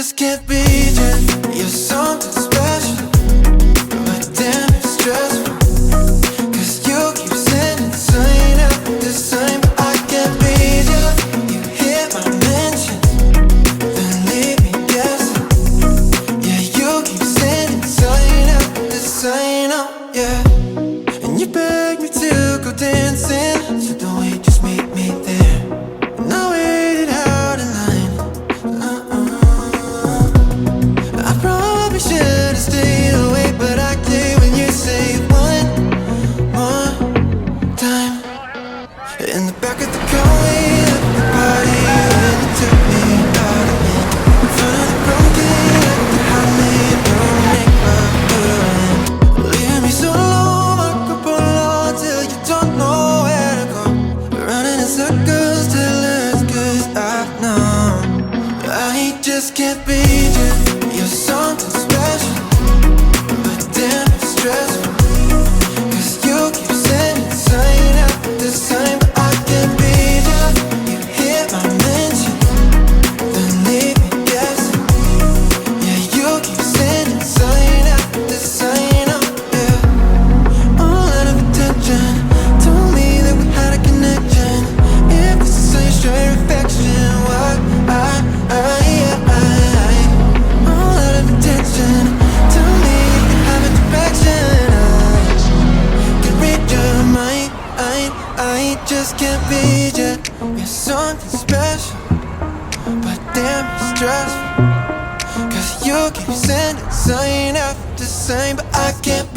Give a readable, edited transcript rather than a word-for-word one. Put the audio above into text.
just can't beat you. You're something special, but damn, it's stressful. Cause you keep sending sign after the sign, but I can't beat you. You hit my mentions, then leave me guessing. Yeah, you keep sending sign after the sign, oh yeah. And you beg me to go dancing, so don't wait, just meet me there. And I waited out in line. I probably should've stayed away, but I did when you say one more time. In the back of the car, we at the party, and you took me out of it. In front of the broken, like the highway, don't make my ruin. Leave me so alone, Marco Polo, till you don't know where to go. Running in circles till it's good, I know I just can't beat you. You're something special, but damn, it's stressful. Cause you keep sending sign after the sign, but I can't beat you. You hit my mention, then leave me guessing. Yeah, you keep sending sign after the sign, oh yeah. All out of attention, told me that we had a connection. If it's the same straight reflection, why all out of attention, tell me if you have a direction. I can read your mind, I just can't beat you. You're something special, but damn, it's stressful. Cause you keep sending sign after sign, but I can't